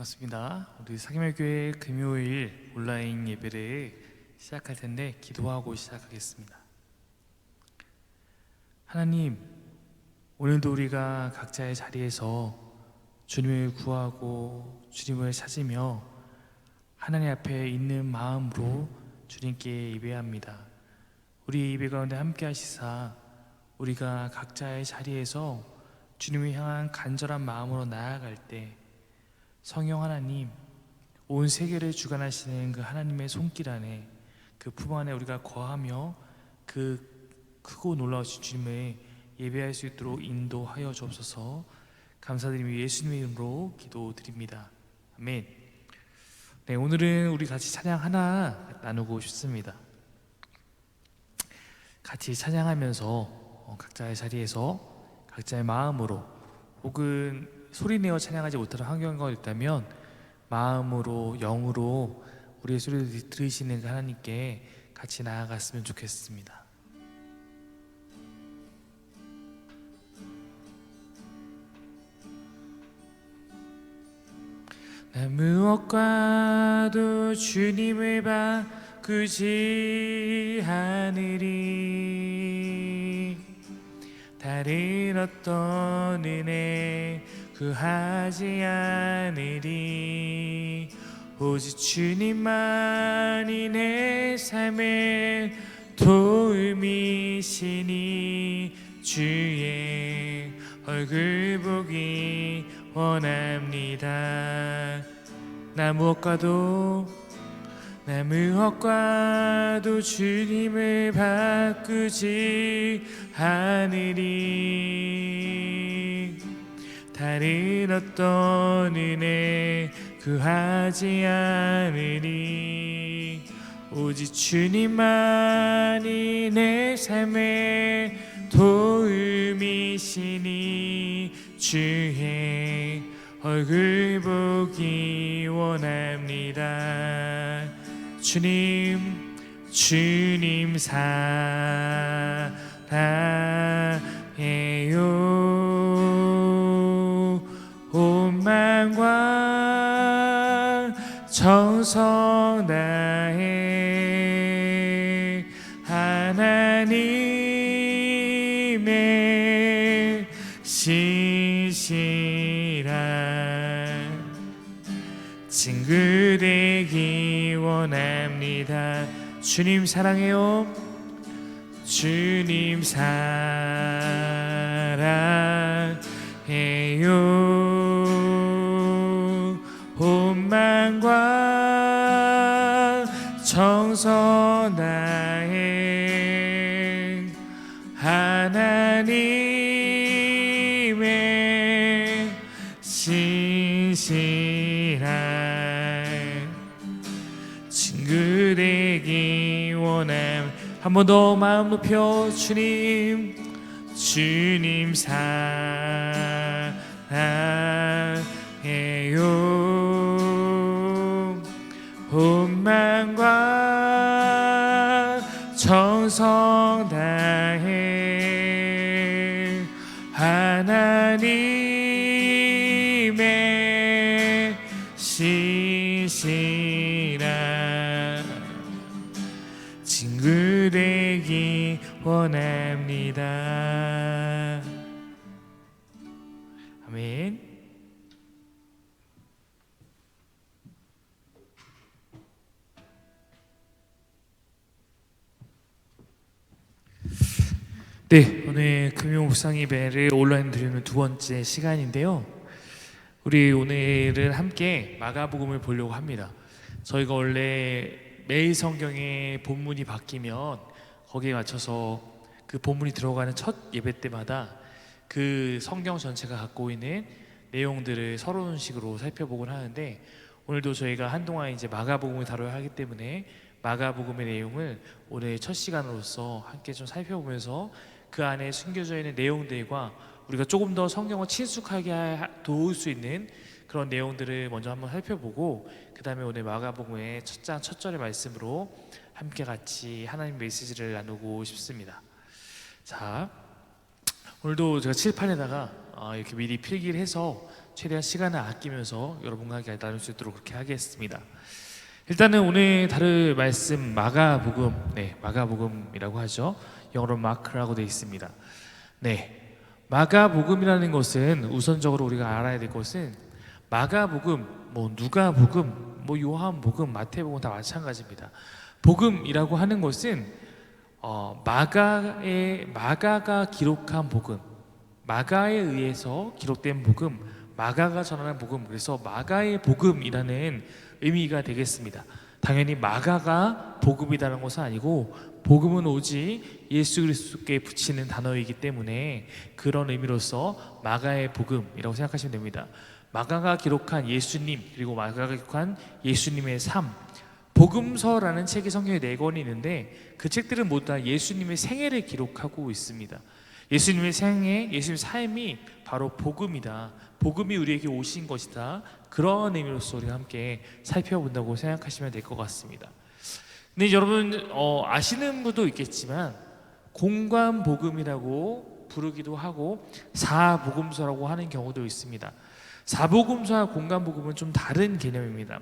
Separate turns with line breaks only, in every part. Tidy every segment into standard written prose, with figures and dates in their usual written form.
반갑습니다. 우리 사기말교회 금요일 온라인 예배를 시작할 텐데 기도하고 시작하겠습니다. 하나님, 오늘도 우리가 각자의 자리에서 주님을 구하고 주님을 찾으며 하나님 앞에 있는 마음으로 주님께 예배합니다. 우리 예배 가운데 함께 하시사 우리가 각자의 자리에서 주님을 향한 간절한 마음으로 나아갈 때 성령 하나님, 온 세계를 주관하시는 그 하나님의 손길 안에, 그 품 안에 우리가 거하며 그 크고 놀라우신 주님을 예배할 수 있도록 인도하여 주옵소서. 감사드리며 예수님의 이름으로 기도드립니다. 아멘. 네, 오늘은 우리 같이 찬양 하나 나누고 싶습니다. 같이 찬양하면서 각자의 자리에서 각자의 마음으로, 혹은 소리내어 찬양하지 못하는 환경가 있다면 마음으로, 영으로 우리의 소리를 들으시는 그 하나님께 같이 나아갔으면 좋겠습니다. 나 무엇과도 주님을 바꾸지 않으리. 다른 어떤 은혜 구하지 않으리. 오직 주님만이 내 삶의 도움이시니 주의 얼굴 보기 원합니다. 나 무엇과도 주님을 바꾸지 않으리. 다른 어떤 은혜 구하지 않으리. 오직 주님만이 내 삶의 도움이시니 주의 얼굴 보기 원합니다. 주님 사랑해요. 온 마음과 정성 다해 하나님의 신실한 친구 되기 원합니다. 주님 사랑해요. 주님 사랑해요. 온 마음과 정성 다해 하나님의 신실한 친구 되기 원함. 한 번 더 마음 높여 주님 사랑해요. 온 마음과 정성 다해 하나님의 신실한 친구 되기 원합니다. 아멘. 네, 오늘 금요 묵상 예배를 온라인 드리는 두 번째 시간인데요. 우리 오늘은 함께 마가복음을 보려고 합니다. 저희가 원래 매일 성경의 본문이 바뀌면 거기에 맞춰서 그 본문이 들어가는 첫 예배 때마다 그 성경 전체가 갖고 있는 내용들을 서론식으로 식으로 살펴보곤 하는데, 오늘도 저희가 한동안 이제 마가복음을 다뤄야 하기 때문에 마가복음의 내용을 오늘 첫 시간으로서 함께 좀 살펴보면서 그 안에 숨겨져 있는 내용들과 우리가 조금 더 성경을 친숙하게 도울 수 있는 그런 내용들을 먼저 한번 살펴보고, 그 다음에 오늘 마가복음의 첫 장 첫 절의 말씀으로 함께 같이 하나님 메시지를 나누고 싶습니다. 자, 오늘도 제가 칠판에다가 이렇게 미리 필기를 해서 최대한 시간을 아끼면서 여러분과 함께 나눌 수 있도록 그렇게 하겠습니다. 일단은 오늘 다룰 말씀 마가복음, 마가복음이라고 하죠. 영어로 마크라고 되어 있습니다. 마가복음이라는 것은 우선적으로 우리가 알아야 될 것은 마가복음, 누가복음, 요한복음, 마태복음 다 마찬가지입니다. 복음이라고 하는 것은 마가가 기록한 복음, 마가에 의해서 기록된 복음, 마가가 전하는 복음, 그래서 마가의 복음이라는 의미가 되겠습니다. 당연히 마가가 복음이라는 것은 아니고 복음은 오직 예수 그리스도께 붙이는 단어이기 때문에 그런 의미로서 마가의 복음이라고 생각하시면 됩니다. 마가가 기록한 예수님, 그리고 마가가 기록한 예수님의 삶, 복음서라는 책이 성경에 4권이 있는데 그 책들은 모두 다 예수님의 생애를 기록하고 있습니다. 예수님의 생애, 예수님의 삶이 바로 복음이다, 복음이 우리에게 오신 것이다, 그런 의미로서 우리가 함께 살펴본다고 생각하시면 될 것 같습니다. 근데 여러분 아시는 분도 있겠지만 공관복음이라고 부르기도 하고 사복음서라고 하는 경우도 있습니다. 사복음서와 공관복음은 좀 다른 개념입니다.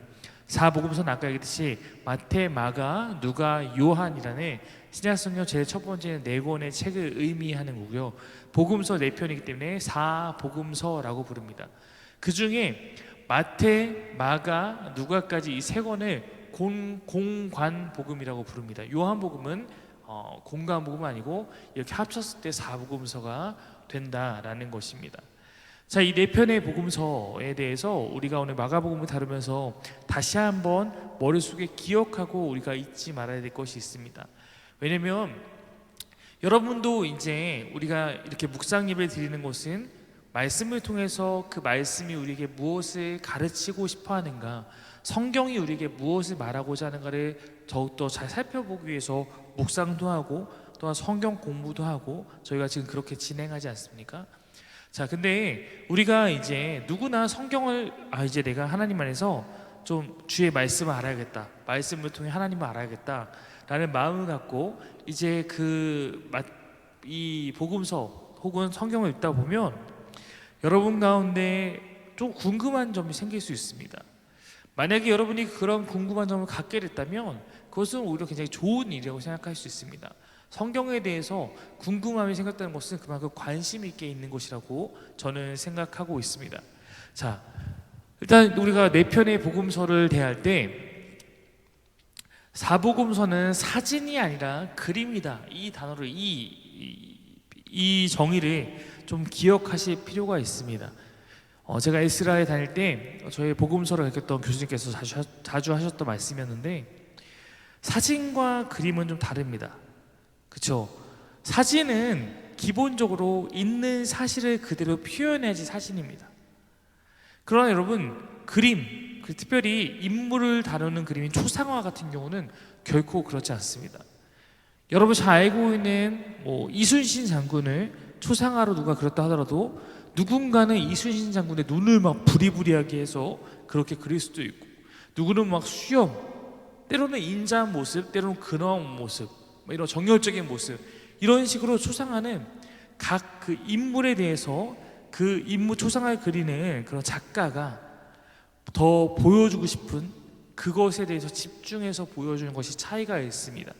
사복음서는 아까 얘기했듯이 마태, 마가, 누가, 요한이라는 신약성경 제일 첫 번째는 4권의 책을 의미하는 거고요. 복음서 4편이기 때문에 사복음서라고 부릅니다. 그 중에 마태, 마가, 누가까지 이 3권을 공관복음이라고 부릅니다. 요한복음은 공관복음은 아니고 이렇게 합쳤을 때 사복음서가 된다라는 것입니다. 자, 이 4편의 복음서에 대해서 우리가 오늘 마가복음을 다루면서 다시 한번 머릿속에 기억하고 우리가 잊지 말아야 될 것이 있습니다. 왜냐면 여러분도 이제 우리가 이렇게 묵상 예배를 드리는 것은 말씀을 통해서 그 말씀이 우리에게 무엇을 가르치고 싶어 하는가, 성경이 우리에게 무엇을 말하고자 하는가를 더욱더 잘 살펴보기 위해서 묵상도 하고 또한 성경 공부도 하고 저희가 지금 그렇게 진행하지 않습니까? 자, 근데 우리가 이제 누구나 성경을 이제 내가 하나님 안에서 좀 주의 말씀을 알아야겠다, 말씀을 통해 하나님을 알아야겠다 라는 마음을 갖고 이제 이 복음서 혹은 성경을 읽다 보면 여러분 가운데 좀 궁금한 점이 생길 수 있습니다. 만약에 여러분이 그런 궁금한 점을 갖게 됐다면 그것은 오히려 굉장히 좋은 일이라고 생각할 수 있습니다. 성경에 대해서 궁금함이 생겼다는 것은 그만큼 관심 있게 있는 것이라고 저는 생각하고 있습니다. 자, 일단 우리가 4편의 복음서를 대할 때 사복음서는 사진이 아니라 그림이다, 이 단어를 이 정의를 좀 기억하실 필요가 있습니다. 제가 에스라에 다닐 때 저희 복음서를 가르쳤던 교수님께서 자주 하셨던 말씀이었는데 사진과 그림은 좀 다릅니다. 그렇죠? 사진은 기본적으로 있는 사실을 그대로 표현해야지 사진입니다. 그러나 여러분 그림, 특별히 인물을 다루는 그림인 초상화 같은 경우는 결코 그렇지 않습니다. 여러분 잘 알고 있는 이순신 장군을 초상화로 누가 그렸다 하더라도 누군가는 이순신 장군의 눈을 막 부리부리하게 해서 그렇게 그릴 수도 있고, 누구는 막 수염, 때로는 인자한 모습, 때로는 근엄한 모습, 이런 정열적인 모습, 이런 식으로 초상화는 각 그 인물에 대해서 그 인물 초상화를 그리는 그런 작가가 더 보여주고 싶은 그것에 대해서 집중해서 보여주는 것이 차이가 있습니다.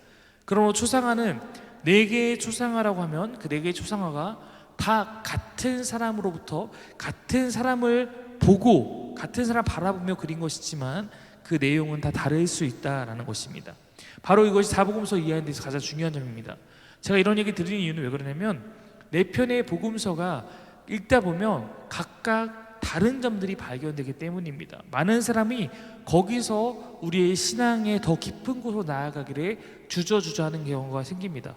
그러므로 초상화는 4개의 초상화라고 하면 그 4개의 초상화가 다 같은 사람으로부터 같은 사람을 보고 같은 사람 바라보며 그린 것이지만 그 내용은 다 다를 수 있다라는 것입니다. 바로 이것이 사복음서 이해하는 데서 가장 중요한 점입니다. 제가 이런 얘기 드리는 이유는 왜 그러냐면 4편의 복음서가 읽다 보면 각각 다른 점들이 발견되기 때문입니다. 많은 사람이 거기서 우리의 신앙의 더 깊은 곳으로 나아가기를 주저하는 경우가 생깁니다.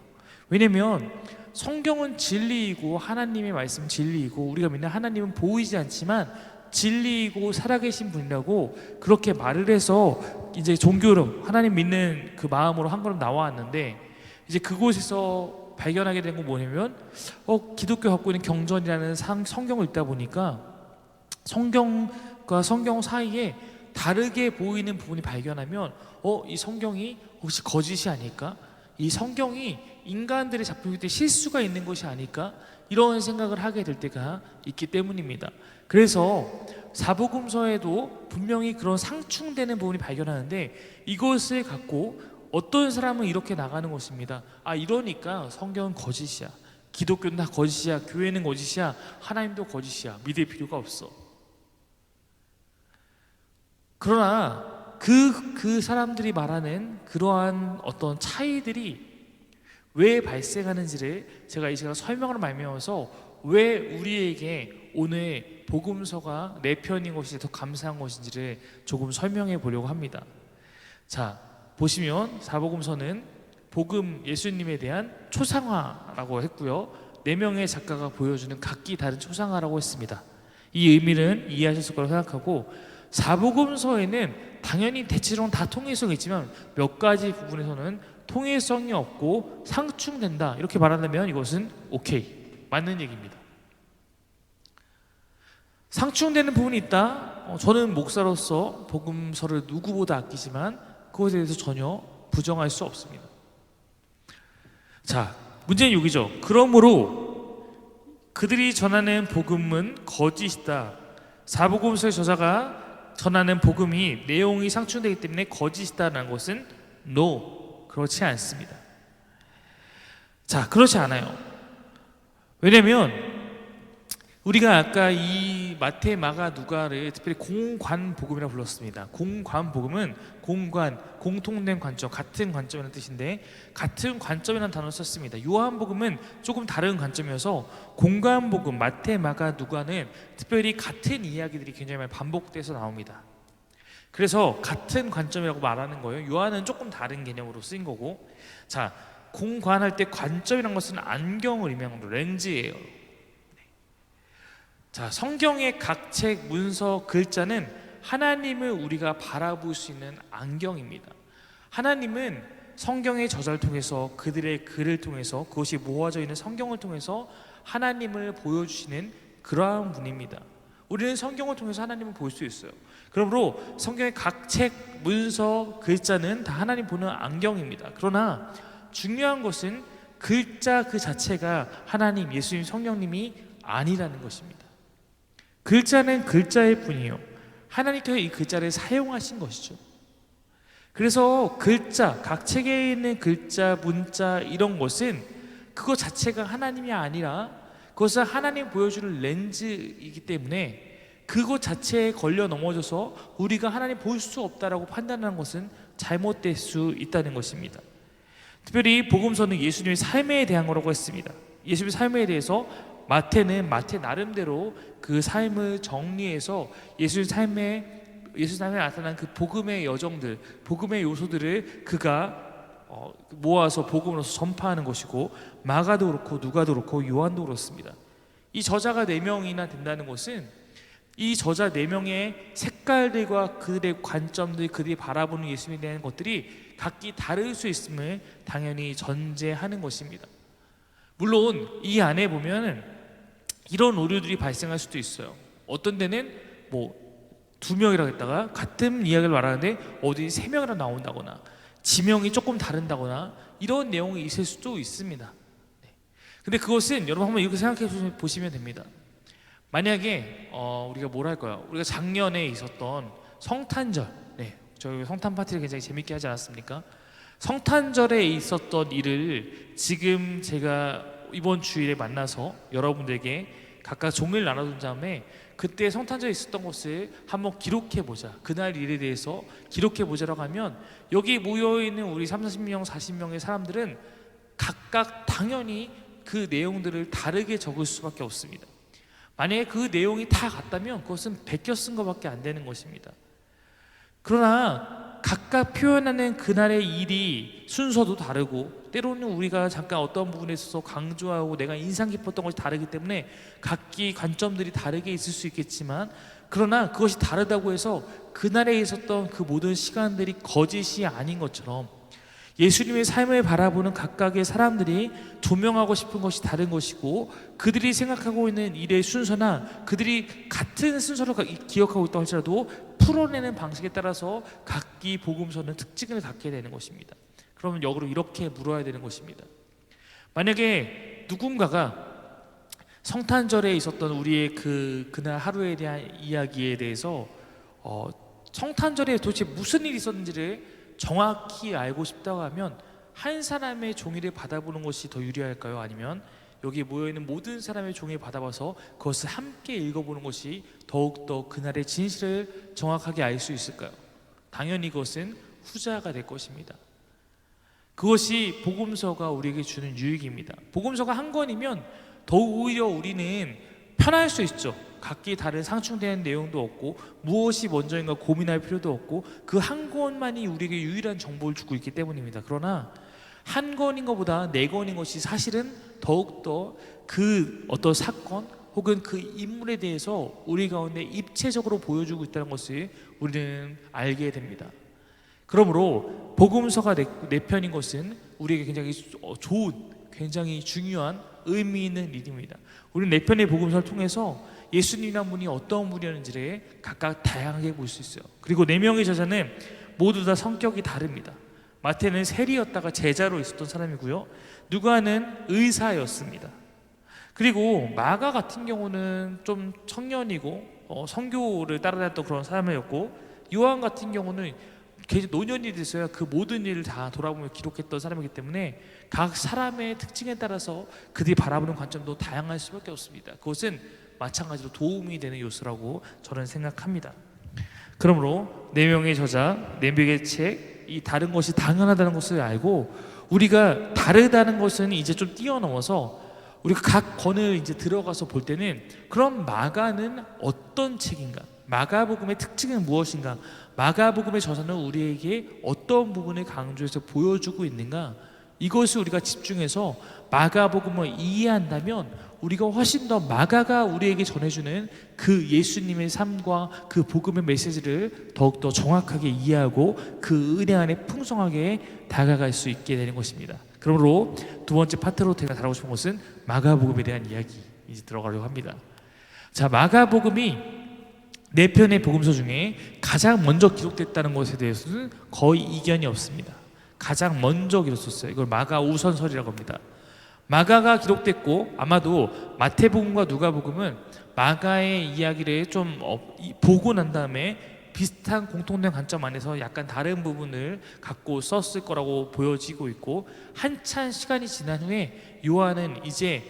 왜냐면 성경은 진리이고 하나님의 말씀은 진리이고 우리가 믿는 하나님은 보이지 않지만 진리이고 살아계신 분이라고 그렇게 말을 해서 이제 종교로 하나님 믿는 그 마음으로 한 걸음 나왔는데, 이제 그곳에서 발견하게 된 건 뭐냐면 기독교 갖고 있는 경전이라는 성경을 읽다 보니까 성경과 성경 사이에 다르게 보이는 부분이 발견하면 이 성경이 혹시 거짓이 아닐까? 이 성경이 인간들의 작품일 때 실수가 있는 것이 아닐까? 이런 생각을 하게 될 때가 있기 때문입니다. 그래서 사복음서에도 분명히 그런 상충되는 부분이 발견하는데 이것을 갖고 어떤 사람은 이렇게 나가는 것입니다. 아, 이러니까 성경은 거짓이야, 기독교는 다 거짓이야, 교회는 거짓이야, 하나님도 거짓이야, 믿을 필요가 없어. 그러나 그 사람들이 말하는 그러한 어떤 차이들이 왜 발생하는지를 제가 이 시간 설명을 말미암아서 왜 우리에게 오늘 복음서가 내 편인 것이 더 감사한 것인지를 조금 설명해 보려고 합니다. 자, 보시면 사복음서는 복음 예수님에 대한 초상화라고 했고요, 4명의 작가가 보여주는 각기 다른 초상화라고 했습니다. 이 의미는 이해하셨을 거라고 생각하고, 사복음서에는 당연히 대체적으로 다 통일성이 있지만 몇 가지 부분에서는 통일성이 없고 상충된다 이렇게 말한다면 이것은 오케이, 맞는 얘기입니다. 상충되는 부분이 있다? 저는 목사로서 복음서를 누구보다 아끼지만 그것에 대해서 전혀 부정할 수 없습니다. 자, 문제는 여기죠. 그러므로 그들이 전하는 복음은 거짓이다. 사복음서의 저자가 전하는 복음이 내용이 상충되기 때문에 거짓이다라는 것은 no, 그렇지 않습니다. 자, 그렇지 않아요. 왜냐면 우리가 아까 이 마태, 마가, 누가를 특별히 공관복음이라고 불렀습니다. 공관복음은 공관, 공통된 관점, 같은 관점이라는 뜻인데 같은 관점이라는 단어를 썼습니다. 요한복음은 조금 다른 관점이어서 공관복음, 마태, 마가, 누가는 특별히 같은 이야기들이 굉장히 많이 반복돼서 나옵니다. 그래서 같은 관점이라고 말하는 거예요. 요한은 조금 다른 개념으로 쓰인 거고, 자, 공관할 때 관점이라는 것은 안경을 의미하는 렌즈예요. 자, 성경의 각 책, 문서, 글자는 하나님을 우리가 바라볼 수 있는 안경입니다. 하나님은 성경의 저자를 통해서, 그들의 글을 통해서, 그것이 모아져 있는 성경을 통해서 하나님을 보여주시는 그러한 분입니다. 우리는 성경을 통해서 하나님을 볼 수 있어요. 그러므로 성경의 각 책, 문서, 글자는 다 하나님 보는 안경입니다. 그러나 중요한 것은 글자 그 자체가 하나님, 예수님, 성령님이 아니라는 것입니다. 글자는 글자일 뿐이에요. 하나님께서 이 글자를 사용하신 것이죠. 그래서 글자, 각 책에 있는 글자, 문자 이런 것은 그것 자체가 하나님이 아니라 그것은 하나님 보여주는 렌즈이기 때문에 그것 자체에 걸려 넘어져서 우리가 하나님 볼 수 없다라고 판단하는 것은 잘못될 수 있다는 것입니다. 특별히 복음서는 예수님의 삶에 대한 거라고 했습니다. 예수님의 삶에 대해서 마태는 마태 나름대로 그 삶을 정리해서 예수님 삶에 나타난 그 복음의 여정들, 복음의 요소들을 그가 모아서 복음으로서 전파하는 것이고, 마가도 그렇고 누가도 그렇고 요한도 그렇습니다. 이 저자가 4명이나 된다는 것은 이 저자 4명의 색깔들과 그들의 관점들, 그들이 바라보는 예수님에 대한 것들이 각기 다를 수 있음을 당연히 전제하는 것입니다. 물론 이 안에 보면은 이런 오류들이 발생할 수도 있어요. 어떤 데는 뭐 2명이라고 했다가 같은 이야기를 말하는데 어디 3명이라 나온다거나 지명이 조금 다른다거나 이런 내용이 있을 수도 있습니다. 근데 그것은 여러분 한번 이렇게 생각해 보시면 됩니다. 만약에 우리가 뭘 할까요? 우리가 작년에 있었던 성탄절, 저희 성탄 파티를 굉장히 재밌게 하지 않았습니까? 성탄절에 있었던 일을 지금 제가 이번 주일에 만나서 여러분들에게 각각 종이를 나눠준 다음에 그때 성탄절에 있었던 것을 한번 기록해보자, 그날 일에 대해서 기록해보자라고 하면 여기 모여있는 우리 30명, 40명의 사람들은 각각 당연히 그 내용들을 다르게 적을 수밖에 없습니다. 만약에 그 내용이 다 같다면 그것은 베껴 쓴 것밖에 안 되는 것입니다. 그러나 각각 표현하는 그날의 일이 순서도 다르고 때로는 우리가 잠깐 어떤 부분에 있어서 강조하고 내가 인상 깊었던 것이 다르기 때문에 각기 관점들이 다르게 있을 수 있겠지만, 그러나 그것이 다르다고 해서 그날에 있었던 그 모든 시간들이 거짓이 아닌 것처럼 예수님의 삶을 바라보는 각각의 사람들이 조명하고 싶은 것이 다른 것이고, 그들이 생각하고 있는 일의 순서나 그들이 같은 순서로 기억하고 있다고 할지라도 풀어내는 방식에 따라서 각기 복음서는 특징을 갖게 되는 것입니다. 그러면 역으로 이렇게 물어야 되는 것입니다. 만약에 누군가가 성탄절에 있었던 우리의 그날 하루에 대한 이야기에 대해서 성탄절에 도대체 무슨 일이 있었는지를 정확히 알고 싶다고 하면 한 사람의 종이를 받아보는 것이 더 유리할까요? 아니면 여기 모여있는 모든 사람의 종이를 받아봐서 그것을 함께 읽어보는 것이 더욱더 그날의 진실을 정확하게 알 수 있을까요? 당연히 그것은 후자가 될 것입니다. 그것이 복음서가 우리에게 주는 유익입니다. 복음서가 한 권이면 더욱 오히려 우리는 편할 수 있죠. 각기 다른 상충되는 내용도 없고 무엇이 먼저인가 고민할 필요도 없고 그 한 권만이 우리에게 유일한 정보를 주고 있기 때문입니다. 그러나 한 권인 것보다 네 권인 것이 사실은 더욱더 그 어떤 사건 혹은 그 인물에 대해서 우리 가운데 입체적으로 보여주고 있다는 것을 우리는 알게 됩니다. 그러므로 복음서가 네 편인 것은 우리에게 굉장히 좋은, 굉장히 중요한 의미 있는 일입니다. 우리는 네 편의 복음서를 통해서 예수님이란 분이 어떤 분이었는지를 각각 다양하게 볼 수 있어요. 그리고 네 명의 저자는 모두 다 성격이 다릅니다. 마태는 세리였다가 제자로 있었던 사람이고요. 누가는 의사였습니다. 그리고 마가 같은 경우는 좀 청년이고 선교를 따라다녔던 그런 사람이었고, 요한 같은 경우는 노년이 됐어야 그 모든 일을 다 돌아보며 기록했던 사람이기 때문에 각 사람의 특징에 따라서 그들이 바라보는 관점도 다양할 수밖에 없습니다. 그것은 마찬가지로 도움이 되는 요소라고 저는 생각합니다. 그러므로 네 명의 저자, 네 명의 책, 이 다른 것이 당연하다는 것을 알고 우리가 다르다는 것은 이제 좀 뛰어넘어서 우리가 각 권을 이제 들어가서 볼 때는 그럼 마가는 어떤 책인가? 마가복음의 특징은 무엇인가? 마가복음의 저자는 우리에게 어떤 부분을 강조해서 보여주고 있는가? 이것을 우리가 집중해서 마가복음을 이해한다면 우리가 훨씬 더 마가가 우리에게 전해주는 그 예수님의 삶과 그 복음의 메시지를 더욱더 정확하게 이해하고 그 은혜 안에 풍성하게 다가갈 수 있게 되는 것입니다. 그러므로 두 번째 파트로 제가 다루고 싶은 것은 마가복음에 대한 이야기 이제 들어가려고 합니다. 자, 마가복음이 네 편의 복음서 중에 가장 먼저 기록됐다는 것에 대해서는 거의 이견이 없습니다. 가장 먼저 기록됐어요. 이걸 마가 우선설이라고 합니다. 마가가 기록됐고 아마도 마태복음과 누가복음은 마가의 이야기를 좀 보고 난 다음에 비슷한 공통된 관점 안에서 약간 다른 부분을 갖고 썼을 거라고 보여지고 있고, 한참 시간이 지난 후에 요한은 이제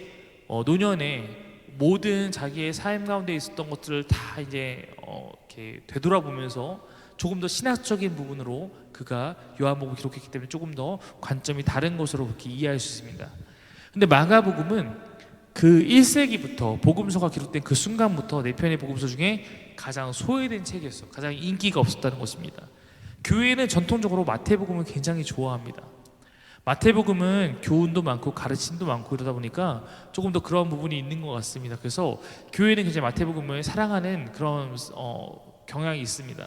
노년에 모든 자기의 삶 가운데 있었던 것들을 다 이제 이렇게 되돌아보면서 조금 더 신학적인 부분으로 그가 요한복음을 기록했기 때문에 조금 더 관점이 다른 것으로 그렇게 이해할 수 있습니다. 근데 마가복음은 그 1세기부터 복음서가 기록된 그 순간부터 네 편의 복음서 중에 가장 소외된 책이었어요. 가장 인기가 없었다는 것입니다. 교회는 전통적으로 마태복음을 굉장히 좋아합니다. 마태복음은 교훈도 많고 가르침도 많고 이러다 보니까 조금 더 그런 부분이 있는 것 같습니다. 그래서 교회는 굉장히 마태복음을 사랑하는 그런 경향이 있습니다.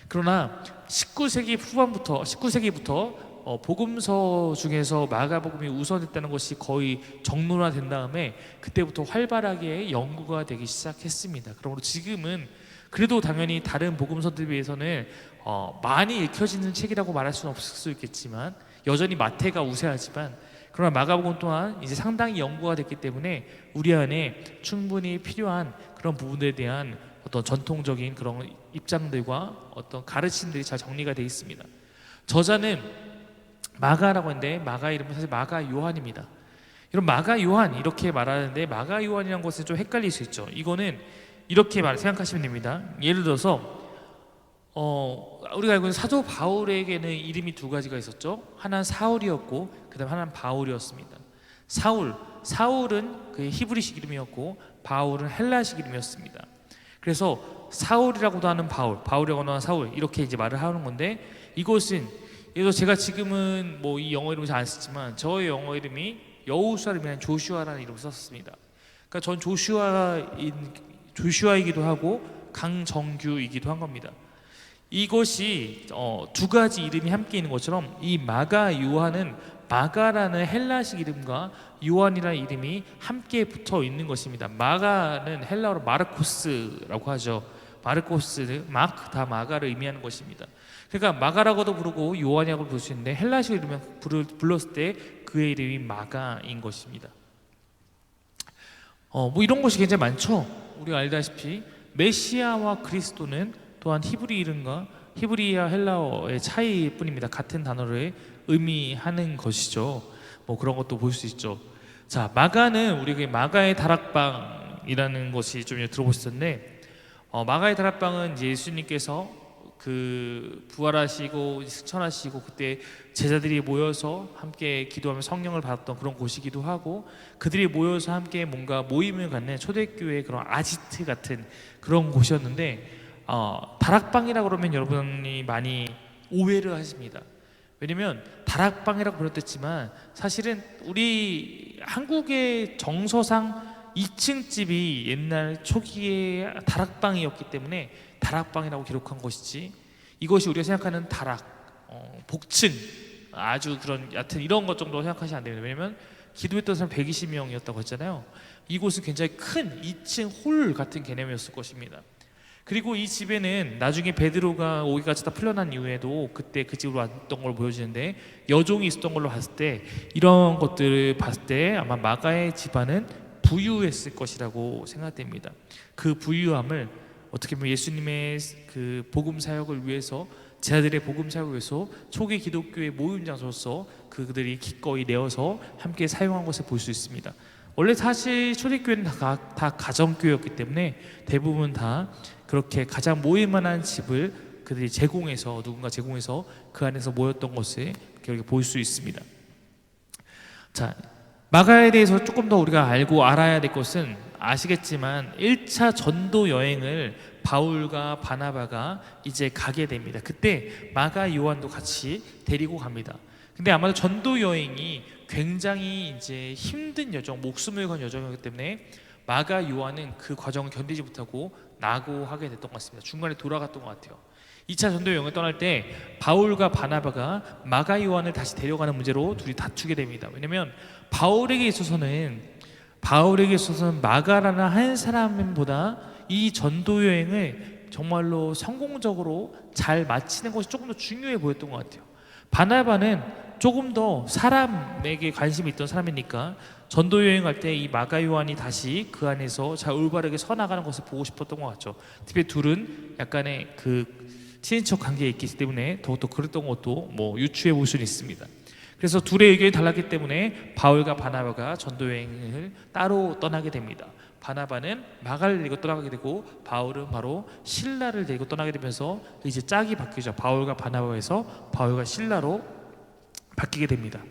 그러나 19세기부터 복음서 중에서 마가복음이 우선했다는 것이 거의 정론화된 다음에 그때부터 활발하게 연구가 되기 시작했습니다. 그러므로 지금은 그래도 당연히 다른 복음서들에 비해서는 많이 읽혀지는 책이라고 말할 수는 없을 수 있겠지만 여전히 마태가 우세하지만, 그러나 마가복음 또한 이제 상당히 연구가 됐기 때문에 우리 안에 충분히 필요한 그런 부분들에 대한 어떤 전통적인 그런 입장들과 어떤 가르침들이 잘 정리가 되어 있습니다. 저자는 마가라고 했는데 마가 이름은 사실 마가 요한입니다. 이런 마가 요한 이렇게 말하는데 마가 요한이라는 것은 좀 헷갈릴 수 있죠. 이거는 이렇게 생각하시면 됩니다. 예를 들어서 우리가 알고 있는 사도 바울에게는 이름이 두 가지가 있었죠. 하나는 사울이었고 그다음 하나는 바울이었습니다. 사울은 그의 히브리식 이름이었고 바울은 헬라식 이름이었습니다. 그래서 사울이라고도 하는 바울이라고도 하는 사울 이렇게 이제 말을 하는 건데, 이것은 예를 들어 제가 지금은 뭐 이 영어 이름을 잘 안 쓰지만 저의 영어 이름이 여호수아 이름이 조슈아라는 이름을 썼습니다. 그러니까 전 조슈아이기도 하고 강정규이기도 한 겁니다. 이것이 두 가지 이름이 함께 있는 것처럼 이 마가 요한은 마가라는 헬라식 이름과 요한이라는 이름이 함께 붙어 있는 것입니다. 마가는 헬라어로 마르코스라고 하죠. 마르코스는 다 마가를 의미하는 것입니다. 그러니까 마가라고도 부르고 요한이라고 부를 수 있는데 헬라식으로 이르면 불렀을 때 그의 이름이 마가인 것입니다. 뭐 이런 것이 굉장히 많죠. 우리가 알다시피 메시아와 그리스도는 또한 히브리 이름과 히브리와 헬라어의 차이일 뿐입니다. 같은 단어를 의미하는 것이죠. 뭐 그런 것도 볼 수 있죠. 자, 마가는 우리가 마가의 다락방이라는 것이 좀 들어보셨는데, 마가의 다락방은 이제 예수님께서 그 부활하시고 승천하시고 그때 제자들이 모여서 함께 기도하며 성령을 받았던 그런 곳이기도 하고, 그들이 모여서 함께 뭔가 모임을 갖는 초대교회의 그런 아지트 같은 그런 곳이었는데, 다락방이라고 그러면 여러분이 많이 오해를 하십니다. 왜냐면 다락방이라고 불렀댔지만 사실은 우리 한국의 정서상 2층 집이 옛날 초기에 다락방이었기 때문에 다락방이라고 기록한 것이지, 이것이 우리가 생각하는 다락, 복층, 아주 그런 얕은 이런 것 정도 생각하시면 안 됩니다. 왜냐면 기도했던 사람 120명이었다고 했잖아요. 이곳은 굉장히 큰 2층 홀 같은 개념이었을 것입니다. 그리고 이 집에는 나중에 베드로가 오기까지 다 풀려난 이후에도 그때 그 집으로 왔던 걸 보여주는데, 여종이 있었던 걸로 봤을 때 이런 것들을 봤을 때 아마 마가의 집안은 부유했을 것이라고 생각됩니다. 그 부유함을 어떻게 보면 예수님의 그 복음 사역을 위해서, 제자들의 복음 사역을 위해서 초기 기독교의 모임 장소로서 그들이 기꺼이 내어서 함께 사용한 것을 볼 수 있습니다. 원래 사실 초대교회는 다 가정교회였기 때문에 대부분 다 그렇게 가장 모일 만한 집을 그들이 제공해서, 누군가 제공해서 그 안에서 모였던 것을 이렇게 볼 수 있습니다. 자, 마가에 대해서 조금 더 우리가 알아야 될 것은, 아시겠지만 1차 전도 여행을 바울과 바나바가 이제 가게 됩니다. 그때 마가 요한도 같이 데리고 갑니다. 근데 아마도 전도 여행이 굉장히 이제 힘든 여정, 목숨을 건 여정이기 때문에 마가 요한은 그 과정을 견디지 못하고 낙오하게 됐던 것 같습니다. 중간에 돌아갔던 것 같아요. 2차 전도 여행을 떠날 때 바울과 바나바가 마가 요한을 다시 데려가는 문제로 둘이 다투게 됩니다. 왜냐하면 바울에게 있어서는 마가라는 한 사람보다 이 전도 여행을 정말로 성공적으로 잘 마치는 것이 조금 더 중요해 보였던 것 같아요. 바나바는 조금 더 사람에게 관심이 있던 사람이니까 전도 여행 갈 때 이 마가 요한이 다시 그 안에서 잘 올바르게 서나가는 것을 보고 싶었던 것 같죠. 특히 둘은 약간의 그 친인척 관계에 있기 때문에 더욱더 그랬던 것도 뭐 유추해 볼 수는 있습니다. 그래서 둘의 의견이 달랐기 때문에 바울과 바나바가 전도 여행을 따로 떠나게 됩니다. 바나바는 마가를 데리고 떠나게 되고 바울은 바로 실라를 데리고 떠나게 되면서 이제 짝이 바뀌죠. 바울과 바나바에서 바울과 실라로 바뀌게 됩니다.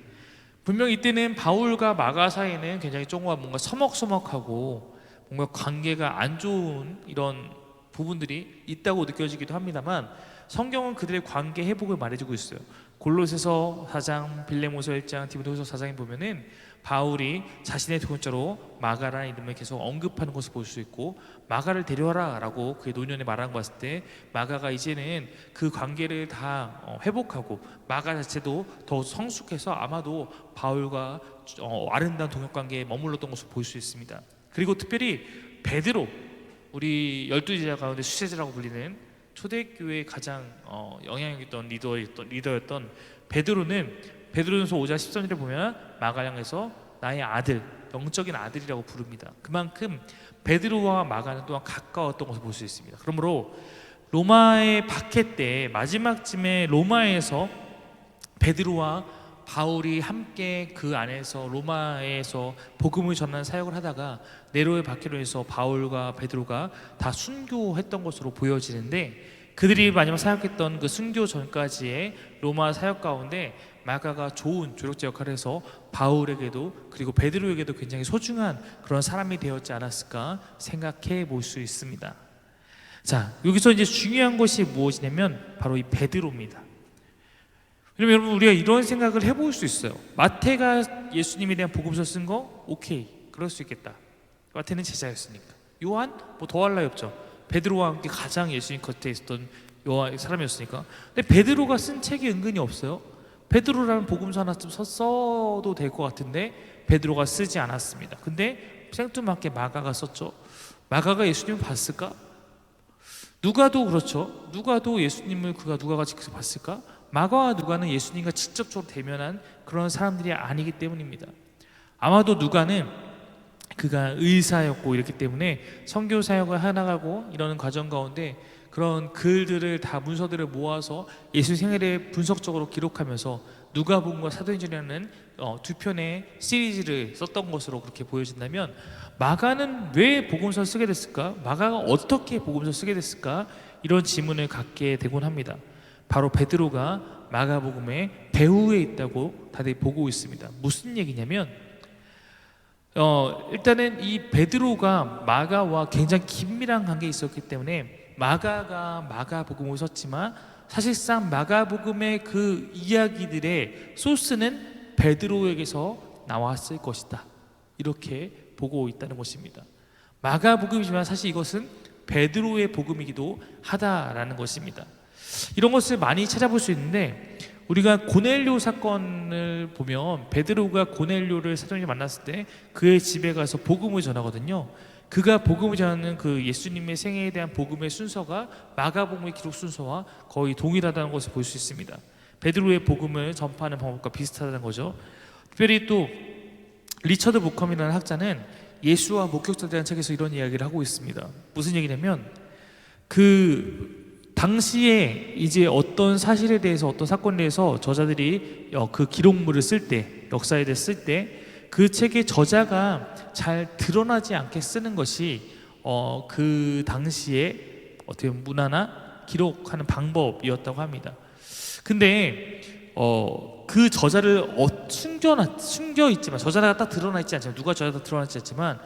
분명 이때는 바울과 마가 사이에는 굉장히 조금 뭔가 서먹서먹하고 뭔가 관계가 안 좋은 이런 부분들이 있다고 느껴지기도 합니다만, 성경은 그들의 관계 회복을 말해주고 있어요. 골로새서 4장, 빌레몬서 1장, 디모데후서 4장에 보면은 바울이 자신의 두 번째로 마가라는 이름을 계속 언급하는 것을 볼 수 있고, 마가를 데려와라 라고 그의 노년에 말한 거 봤을 때 마가가 이제는 그 관계를 다 회복하고 마가 자체도 더 성숙해서 아마도 바울과 아름다운 동역관계에 머물렀던 것을 볼 수 있습니다. 그리고 특별히 베드로, 우리 12제자 가운데 수제자라고 불리는 초대교회의 가장 영향력 있던 리더였던 베드로는서 5장 13절에 보면 마가 향해서 나의 아들, 영적인 아들이라고 부릅니다. 그만큼 베드로와 마가는 또한 가까웠던 것을 볼 수 있습니다. 그러므로 로마의 박해 때 마지막쯤에 로마에서 베드로와 바울이 함께 그 안에서 로마에서 복음을 전하는 사역을 하다가 네로의 박해로 해서 바울과 베드로가 다 순교했던 것으로 보여지는데, 그들이 마지막 사역했던 그 순교 전까지의 로마 사역 가운데 마가가 좋은 조력자 역할을 해서 바울에게도 그리고 베드로에게도 굉장히 소중한 그런 사람이 되었지 않았을까 생각해 볼 수 있습니다. 자, 여기서 이제 중요한 것이 무엇이냐면 바로 이 베드로입니다. 왜냐면 여러분, 우리가 이런 생각을 해볼 수 있어요. 마태가 예수님에 대한 복음서 쓴 거 오케이, 그럴 수 있겠다. 마태는 제자였으니까. 요한 뭐 더할 나위 없죠. 베드로와 함께 가장 예수님 곁에 있었던 요한 사람이었으니까. 근데 베드로가 쓴 책이 은근히 없어요. 베드로라는 복음서 하나쯤 써도 될 것 같은데 베드로가 쓰지 않았습니다. 근데 생뚱맞게 마가가 썼죠. 마가가 예수님을 봤을까? 누가도 그렇죠. 누가도 예수님을 누가가 직접 봤을까? 마가와 누가는 예수님과 직접적으로 대면한 그런 사람들이 아니기 때문입니다. 아마도 누가는 그가 의사였고 이렇기 때문에 선교 사역을 해나가고 이러는 과정 가운데 그런 글들을 다 문서들을 모아서 예수 생애를 분석적으로 기록하면서 누가복음과 사도행전이라는 두 편의 시리즈를 썼던 것으로 그렇게 보여진다면, 마가는 왜 복음서를 쓰게 됐을까? 마가가 어떻게 복음서를 쓰게 됐을까? 이런 질문을 갖게 되곤 합니다. 바로 베드로가 마가복음의 배후에 있다고 다들 보고 있습니다. 무슨 얘기냐면 일단은 이 베드로가 마가와 굉장히 긴밀한 관계에 있었기 때문에 마가가 마가복음을 썼지만 사실상 마가복음의 그 이야기들의 소스는 베드로에게서 나왔을 것이다, 이렇게 보고 있다는 것입니다. 마가복음이지만 사실 이것은 베드로의 복음이기도 하다라는 것입니다. 이런 것을 많이 찾아볼 수 있는데, 우리가 고넬료 사건을 보면 베드로가 고넬료를 사도행전에 만났을 때 그의 집에 가서 복음을 전하거든요. 그가 복음을 전하는 그 예수님의 생애에 대한 복음의 순서가 마가복음의 기록 순서와 거의 동일하다는 것을 볼 수 있습니다. 베드로의 복음을 전파하는 방법과 비슷하다는 거죠. 특별히 또 리처드 부컴이라는 학자는 예수와 목격자들이라는 책에서 이런 이야기를 하고 있습니다. 무슨 얘기냐면, 그 당시에 이제 어떤 사실에 대해서, 어떤 사건에 대해서 저자들이 그 기록물을 쓸 때, 역사에 대해 쓸 때 그 책의 저자가 잘 드러나지 않게 쓰는 것이 그 당시에 어떻게 보면 문화나 기록하는 방법이었다고 합니다. 근데 그 저자를 숨겨 있지만, 저자가 딱 드러나 있지 않지만, 누가 저자가 드러나 있지 않지만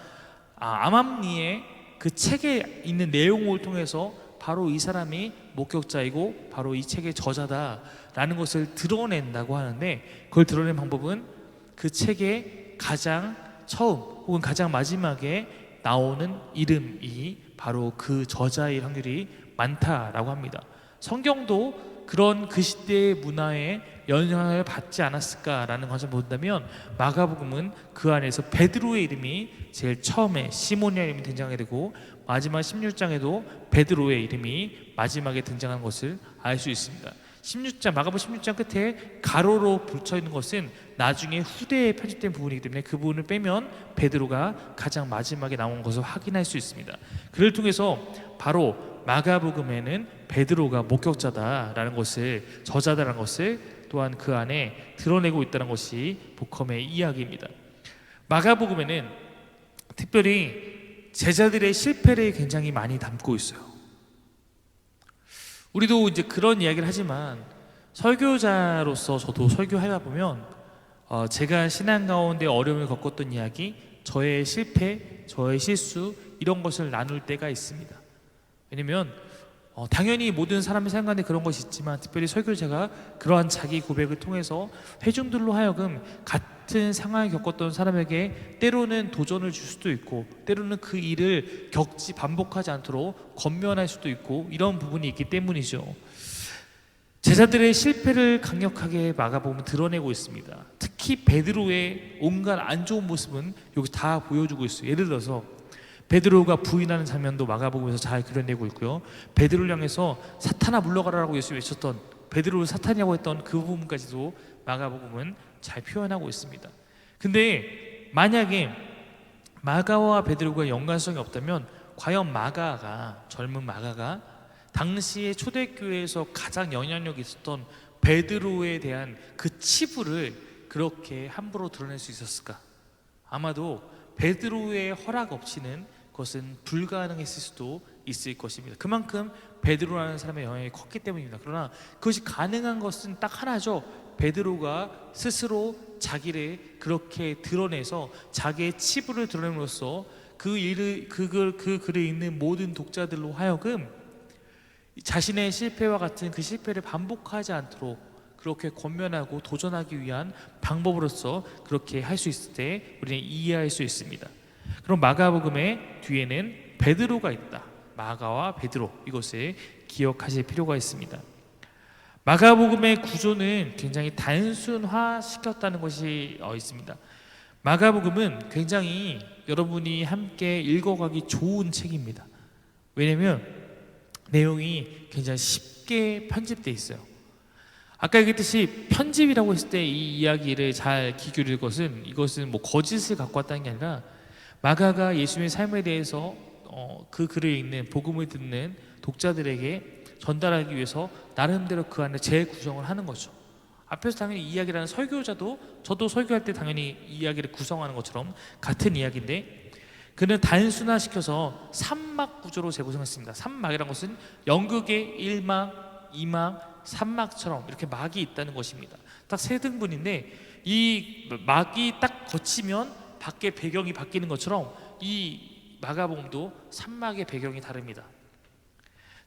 암암리에 그 책에 있는 내용을 통해서 바로 이 사람이 목격자이고 바로 이 책의 저자다라는 것을 드러낸다고 하는데, 그걸 드러낸 방법은 그 책의 가장 처음 혹은 가장 마지막에 나오는 이름이 바로 그 저자일 확률이 많다라고 합니다. 성경도 그런 그 시대의 문화에 영향을 받지 않았을까라는 관점을 본다면, 마가복음은 그 안에서 베드로의 이름이 제일 처음에, 시몬이라는 이름이 등장하게 되고 마지막 16장에도 베드로의 이름이 마지막에 등장한 것을 알 수 있습니다. 16장, 마가복음 16장 끝에 가로로 붙여 있는 것은 나중에 후대에 편집된 부분이기 때문에 그 부분을 빼면 베드로가 가장 마지막에 나온 것을 확인할 수 있습니다. 그를 통해서 바로 마가복음에는 베드로가 목격자다라는 것을, 저자다라는 것을 또한 그 안에 드러내고 있다는 것이 부컴의 이야기입니다. 마가복음에는 특별히 제자들의 실패를 굉장히 많이 담고 있어요. 우리도 이제 그런 이야기를 하지만 설교자로서 저도 설교하다 보면 제가 신앙 가운데 어려움을 겪었던 이야기, 저의 실패, 저의 실수, 이런 것을 나눌 때가 있습니다. 왜냐면 당연히 모든 사람의 삶 가운데 그런 것이 있지만, 특별히 설교자가 그러한 자기 고백을 통해서 회중들로 하여금 같은 상황을 겪었던 사람에게 때로는 도전을 줄 수도 있고, 때로는 그 일을 반복하지 않도록 권면할 수도 있고, 이런 부분이 있기 때문이죠. 제자들의 실패를 강력하게 마가복음은 드러내고 있습니다. 특히 베드로의 온갖 안 좋은 모습은 여기 다 보여주고 있어요. 예를 들어서 베드로가 부인하는 장면도 마가복음에서 잘 그려내고 있고요. 베드로를 향해서 사탄아 물러가라라고 예수님이 외쳤던, 베드로를 사탄이라고 했던 그 부분까지도 마가복음은 잘 표현하고 있습니다. 근데 만약에 마가와 베드로가 연관성이 없다면, 과연 젊은 마가가 당시에 초대교회에서 가장 영향력이 있었던 베드로에 대한 그 치부를 그렇게 함부로 드러낼 수 있었을까? 아마도 베드로의 허락 없이는 그것은 불가능했을 수도 있을 것입니다. 그만큼 베드로라는 사람의 영향이 컸기 때문입니다. 그러나 그것이 가능한 것은 딱 하나죠. 베드로가 스스로 자기를 그렇게 드러내서 자기의 치부를 드러냄으로써 그 글을 읽는 모든 독자들로 하여금 자신의 실패와 같은 그 실패를 반복하지 않도록 그렇게 권면하고 도전하기 위한 방법으로서 그렇게 할 수 있을 때 우리는 이해할 수 있습니다. 그럼 마가복음의 뒤에는 베드로가 있다. 마가와 베드로, 이것을 기억하실 필요가 있습니다. 마가복음의 구조는 굉장히 단순화시켰다는 것이 있습니다. 마가복음은 굉장히 여러분이 함께 읽어가기 좋은 책입니다. 왜냐하면 내용이 굉장히 쉽게 편집되어 있어요. 아까 얘기했듯이 편집이라고 했을 때 이 이야기를 잘 귀 기울일 것은, 이것은 뭐 거짓을 갖고 왔다는 게 아니라 마가가 예수님의 삶에 대해서 그 글을 읽는, 복음을 듣는 독자들에게 전달하기 위해서 나름대로 그 안에 재구성을 하는 거죠. 앞에서 당연히 이야기라는 설교자도, 저도 설교할 때 당연히 이야기를 구성하는 것처럼 같은 이야기인데, 그는 단순화시켜서 3막 구조로 재구성했습니다. 3막이라는 것은 연극의 1막, 2막, 3막처럼 이렇게 막이 있다는 것입니다. 딱 세 등분인데, 이 막이 딱 거치면 밖에 배경이 바뀌는 것처럼 이 마가복음도 3막의 배경이 다릅니다.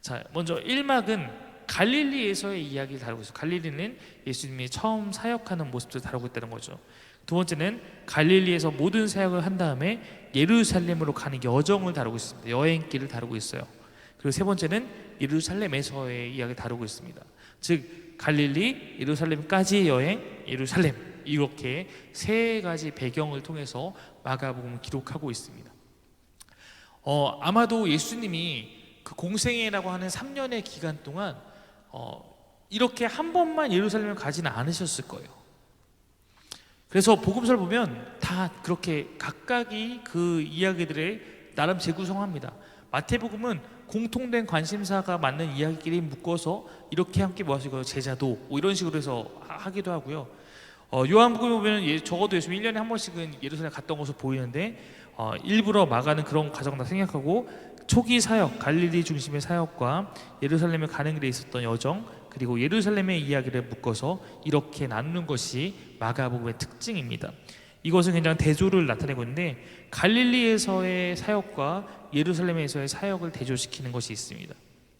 자, 먼저 1막은 갈릴리에서의 이야기를 다루고 있어요. 갈릴리는 예수님이 처음 사역하는 모습을 다루고 있다는 거죠. 두 번째는 갈릴리에서 모든 사역을 한 다음에 예루살렘으로 가는 여정을 다루고 있습니다. 여행길을 다루고 있어요. 그리고 세 번째는 예루살렘에서의 이야기를 다루고 있습니다. 즉 갈릴리, 예루살렘까지의 여행, 예루살렘, 이렇게 세 가지 배경을 통해서 마가복음을 기록하고 있습니다. 아마도 예수님이 그 공생애라고 하는 3년의 기간 동안 이렇게 한 번만 예루살렘을 가지는 않으셨을 거예요. 그래서 복음서를 보면 다 그렇게 각각이 그 이야기들을 나름 재구성합니다. 마태복음은 공통된 관심사가 맞는 이야기끼리 묶어서 이렇게 함께 모아서 제자도 뭐 이런 식으로 해서 하기도 하고요. 요한복음에 보면 적어도 예수님 1년에 한 번씩은 예루살렘 갔던 것으로 보이는데, 일부러 마가는 그런 과정 다 생략하고 초기 사역, 갈릴리 중심의 사역과 예루살렘에 가는 길에 있었던 여정, 그리고 예루살렘의 이야기를 묶어서 이렇게 나누는 것이 마가복음의 특징입니다. 이것은 굉장히 대조를 나타내고 있는데, 갈릴리에서의 사역과 예루살렘에서의 사역을 대조시키는 것이 있습니다.